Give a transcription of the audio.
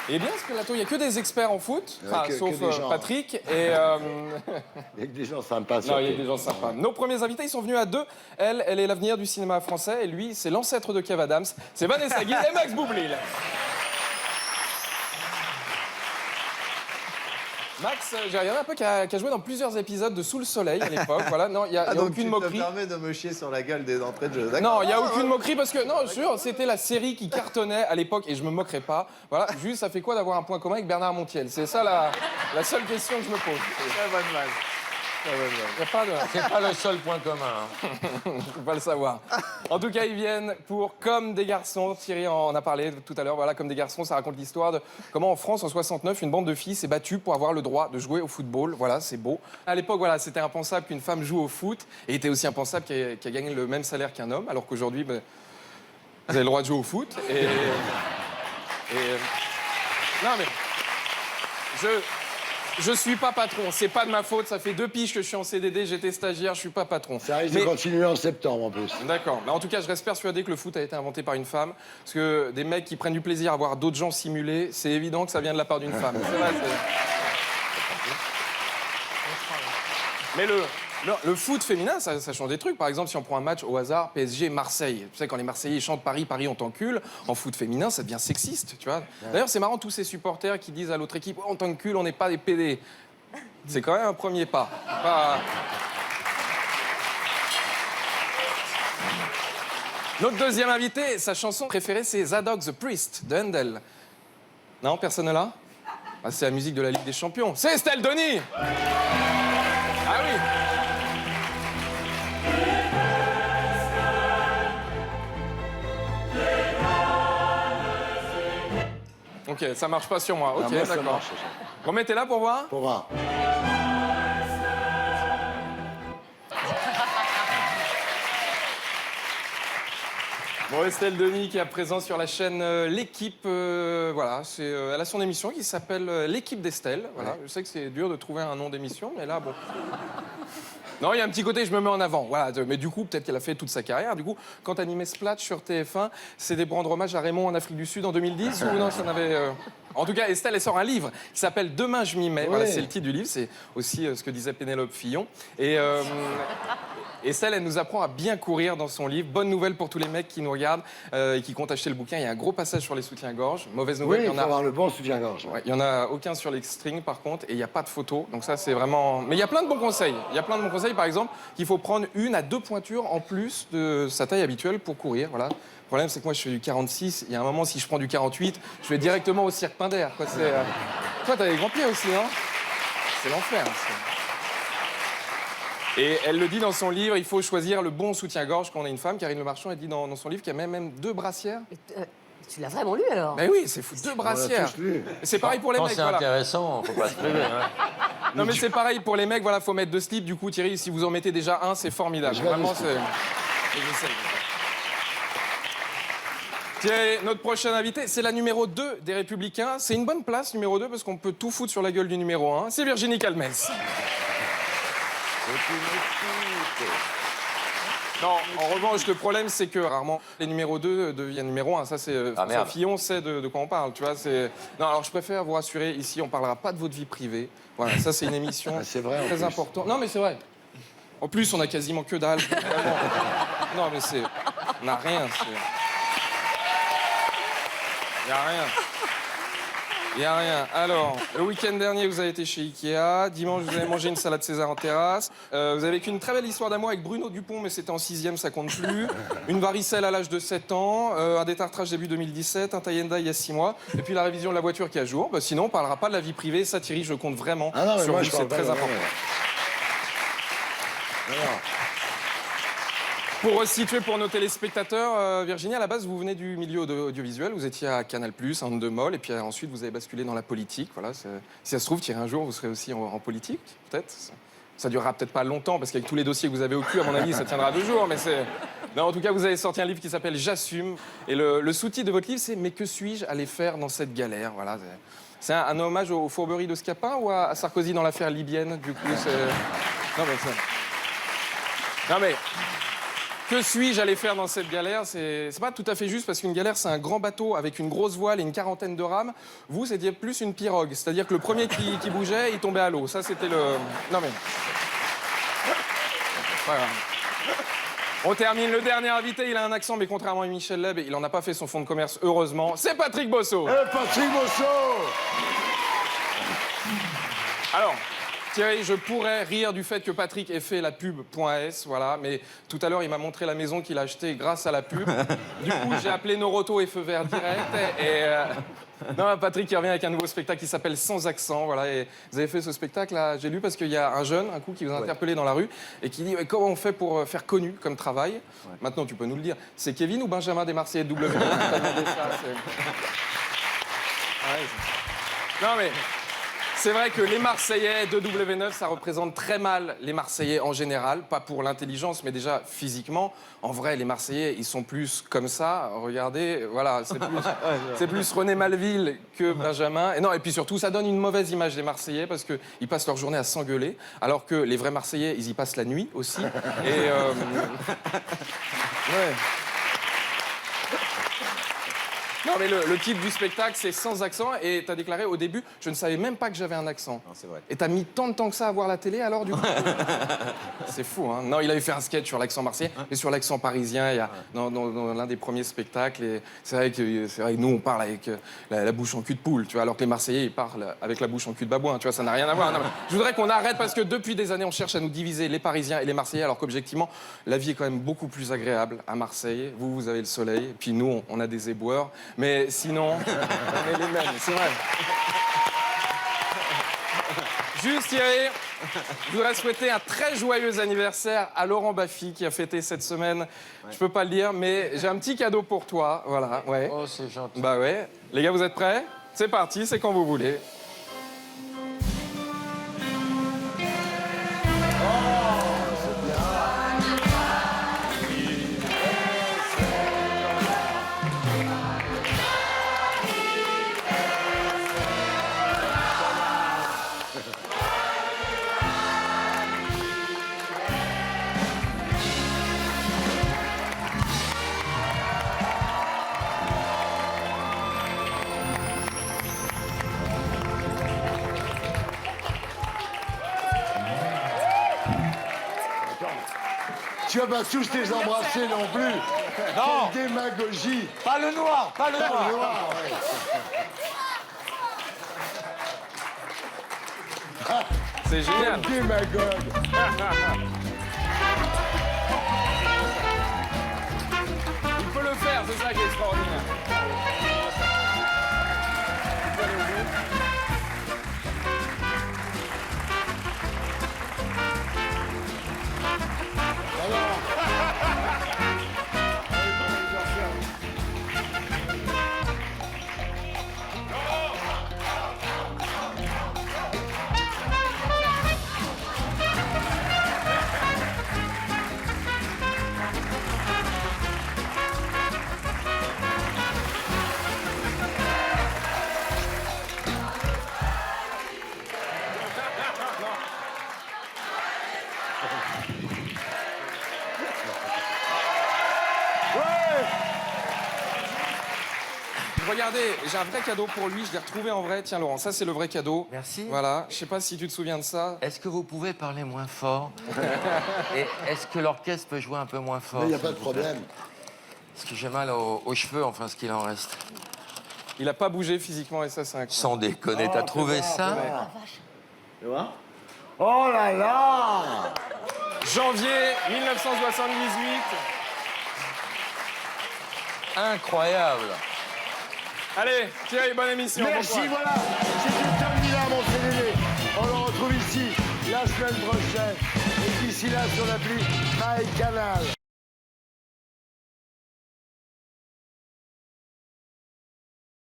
Eh bien, ce plateau, il n'y a que des experts en foot, sauf Patrick. Et Il y a que des gens sympas. non, il y a des gens sympas. Nos premiers invités, ils sont venus à deux. Elle est l'avenir du cinéma français. Et lui, c'est l'ancêtre de Kev Adams. C'est Vanessa Guil et Max Boublil. Max, j'ai regardé un peu qui a joué dans plusieurs épisodes de Sous le Soleil à l'époque. Voilà, non, il n'y a, aucune moquerie. Tu te permets de me chier sur la gueule des entrées de jeu. Non, il n'y a aucune moquerie parce que, non, jure, c'était la série qui cartonnait à l'époque et je me moquerai pas. Voilà, juste, ça fait quoi d'avoir un point commun avec Bernard Montiel? C'est ça la seule question que je me pose. Très bonne vanne. Y a pas de... C'est pas le seul point commun. Faut pas le savoir. En tout cas, ils viennent pour Comme des garçons. Thierry en a parlé tout à l'heure. Voilà, Comme des garçons, ça raconte l'histoire de comment en France, en 69, une bande de filles s'est battue pour avoir le droit de jouer au football. Voilà, c'est beau. À l'époque, voilà, c'était impensable qu'une femme joue au foot et était aussi impensable qu'elle gagne le même salaire qu'un homme, alors qu'aujourd'hui, vous avez le droit de jouer au foot. Non, mais... Je suis pas patron, c'est pas de ma faute, ça fait 2 piges que je suis en CDD, j'étais stagiaire, je suis pas patron. Ça risque de continuer en septembre en plus. D'accord, mais en tout cas, je reste persuadé que le foot a été inventé par une femme, parce que des mecs qui prennent du plaisir à voir d'autres gens simuler, c'est évident que ça vient de la part d'une femme. C'est vrai, Mais le foot féminin, ça change des trucs. Par exemple, si on prend un match au hasard, PSG-Marseille. Tu sais, quand les Marseillais chantent Paris, Paris, on t'encule, en foot féminin, ça devient sexiste, tu vois. D'ailleurs, c'est marrant, tous ces supporters qui disent à l'autre équipe, oh, on t'encule, on n'est pas des PD. C'est quand même un premier pas. Notre deuxième invité, sa chanson préférée, c'est Zadok the Priest de Handel. Non, personne ne l'a? Ah, c'est la musique de la Ligue des Champions. C'est Estelle Denis! Ah oui! Ok, ça marche pas sur moi. Ok, d'accord. Remettez-la pour voir. Pour voir. Bon, Estelle Denis qui est à présent sur la chaîne L'Équipe. Voilà, elle a son émission qui s'appelle L'Équipe d'Estelle. Voilà, ouais. Je sais que c'est dur de trouver un nom d'émission, mais là, bon... Non, il y a un petit côté, je me mets en avant. Voilà, mais du coup, peut-être qu'elle a fait toute sa carrière. Du coup, quand animait Splatch sur TF1, c'était pour rendre hommage à Raymond en Afrique du Sud en 2010 ou non, ça n'avait... En tout cas, Estelle, elle sort un livre qui s'appelle Demain, je m'y mets. Ouais. Voilà, c'est le titre du livre. C'est aussi ce que disait Pénélope Fillon. Et Estelle, elle nous apprend à bien courir dans son livre. Bonne nouvelle pour tous les mecs qui nous regardent et qui comptent acheter le bouquin. Il y a un gros passage sur les soutiens-gorge. Mauvaise nouvelle, il faut avoir le bon soutien-gorge. Ouais, il n'y en a aucun sur les strings, par contre, et il n'y a pas de photos. Donc ça, c'est vraiment... Mais il y a plein de bons conseils. Il y a plein de bons conseils, par exemple, qu'il faut prendre 1 à 2 pointures en plus de sa taille habituelle pour courir. Voilà. Le problème, c'est que moi, je fais du 46. Il y a un moment, si je prends du 48, je vais directement au cirque Pinder. Toi, t'as des grands pieds aussi, non? C'est l'enfer. Et elle le dit dans son livre, il faut choisir le bon soutien-gorge quand on est une femme. Karine Le Marchand, elle dit dans son livre qu'il y a même 2 brassières. Tu l'as vraiment lu, alors? Ben oui, c'est fou, 2 brassières. C'est pareil pour les mecs, c'est intéressant, faut pas se priver. Hein. Non, mais c'est pareil pour les mecs, voilà, faut mettre 2 slips. Du coup, Thierry, si vous en mettez déjà un, c'est formidable. Vraiment, c'est... Thierry, notre prochaine invité, c'est la numéro 2 des Républicains. C'est une bonne place, numéro 2, parce qu'on peut tout foutre sur la gueule du numéro 1. C'est Virginie Calmès. Non, en revanche, le problème, c'est que rarement les numéros 2 deviennent numéro 1. Ça, c'est... François Fillon sait de quoi on parle, tu vois. Non, alors je préfère vous rassurer, ici, on parlera pas de votre vie privée. Voilà, ça, c'est une émission très importante. Non, mais c'est vrai. En plus, on a quasiment que dalle. Vraiment. Non, mais c'est... On n'a rien, Il n'y a rien. Il n'y a rien. Alors, le week-end dernier, vous avez été chez Ikea. Dimanche, vous avez mangé une salade César en terrasse. Vous avez vécu une très belle histoire d'amour avec Bruno Dupont, mais c'était en 6e, ça compte plus. Une varicelle à l'âge de 7 ans. Un détartrage début 2017. Un Tayenda il y a 6 mois. Et puis la révision de la voiture qui est à jour. Bah, sinon, on ne parlera pas de la vie privée. Ça, Thierry, je compte vraiment sur vous. C'est très important. Pour resituer pour nos téléspectateurs, Virginie, à la base, vous venez du milieu audiovisuel. Vous étiez à Canal+, à Onde de Molle, et puis ensuite, vous avez basculé dans la politique. Voilà, si ça se trouve, Thierry, un jour, vous serez aussi en politique, peut-être. Ça durera peut-être pas longtemps, parce qu'avec tous les dossiers que vous avez au cul, à mon avis, ça tiendra 2 jours. Mais c'est... Non, en tout cas, vous avez sorti un livre qui s'appelle « J'assume ». Et le sous-titre de votre livre, c'est « Mais que suis-je allé faire dans cette galère ?» Voilà. C'est un hommage aux fourberies de Scapin ou à Sarkozy dans l'affaire libyenne, du coup, c'est... Non, mais... Que suis-je allé faire dans cette galère? C'est pas tout à fait juste parce qu'une galère, c'est un grand bateau avec une grosse voile et une quarantaine de rames. Vous, c'était plus une pirogue. C'est-à-dire que le premier qui bougeait, il tombait à l'eau. Ça, c'était le... Non, mais... Voilà. On termine. Le dernier invité, il a un accent, mais contrairement à Michel Leb, il en a pas fait son fonds de commerce, heureusement. C'est Patrick Bosso. Patrick Bosso. Alors, Thierry, je pourrais rire du fait que Patrick ait fait la pub .s, voilà, mais tout à l'heure, il m'a montré la maison qu'il a achetée grâce à la pub. Du coup, j'ai appelé Noroto et Feu Vert direct. Non, Patrick, il revient avec un nouveau spectacle qui s'appelle Sans accent, voilà. Et vous avez fait ce spectacle, là, j'ai lu, parce qu'il y a un jeune, un coup, qui vous a interpellé dans la rue et qui dit « Comment on fait pour faire connu comme travail ?» Maintenant, tu peux nous le dire. C'est Kevin ou Benjamin des Marseillais de W? Non, mais... C'est vrai que les Marseillais de W9, ça représente très mal les Marseillais en général, pas pour l'intelligence, mais déjà physiquement. En vrai, les Marseillais, ils sont plus comme ça. Regardez, voilà, c'est plus René Malville que Benjamin. Et puis surtout, ça donne une mauvaise image des Marseillais parce qu'ils passent leur journée à s'engueuler, alors que les vrais Marseillais, ils y passent la nuit aussi. Ouais. Non, mais le titre du spectacle, c'est Sans accent. Et t'as déclaré au début, je ne savais même pas que j'avais un accent. Non, c'est vrai. Et t'as mis tant de temps que ça à voir la télé, alors, du coup? C'est fou, hein? Non, il avait fait un sketch sur l'accent marseillais, mais sur l'accent parisien, il y a, dans l'un des premiers spectacles. Et c'est vrai que nous, on parle avec la bouche en cul de poule, tu vois, alors que les Marseillais, ils parlent avec la bouche en cul de babouin, tu vois, ça n'a rien à voir. Non, je voudrais qu'on arrête parce que depuis des années, on cherche à nous diviser les Parisiens et les Marseillais, alors qu'objectivement, la vie est quand même beaucoup plus agréable à Marseille. Vous avez le soleil, et puis nous, on a des éboueurs. Mais sinon, on est les mêmes, c'est vrai. Juste, Thierry, je voudrais souhaiter un très joyeux anniversaire à Laurent Baffy qui a fêté cette semaine. Ouais. Je peux pas le dire, mais j'ai un petit cadeau pour toi. Voilà, ouais. Oh, c'est gentil. Bah ouais. Les gars, vous êtes prêts? C'est parti, c'est quand vous voulez. Tu vas pas tous les embrasser non plus. Non. Quelle démagogie. Pas le noir, pas le noir. Noir, ouais. C'est génial. Quel démagogue. Il peut le faire, c'est ça qui est extraordinaire. Regardez, j'ai un vrai cadeau pour lui, je l'ai retrouvé en vrai. Tiens Laurent, ça c'est le vrai cadeau. Merci. Voilà, je sais pas si tu te souviens de ça. Est-ce que vous pouvez parler moins fort? Et est-ce que l'orchestre peut jouer un peu moins fort? Il n'y a pas de problème. Parce que j'ai mal aux cheveux, enfin, ce qu'il en reste. Il a pas bougé physiquement et ça c'est incroyable. Sans déconner, t'as trouvé ça? Tu vois? Oh là là. Janvier 1978. Incroyable. Allez, Thierry, bonne émission. bon Merci, courage. voilà. C'était terminé mon CDD. On le retrouve ici la semaine prochaine. Et d'ici là sur l'appli MyCanal.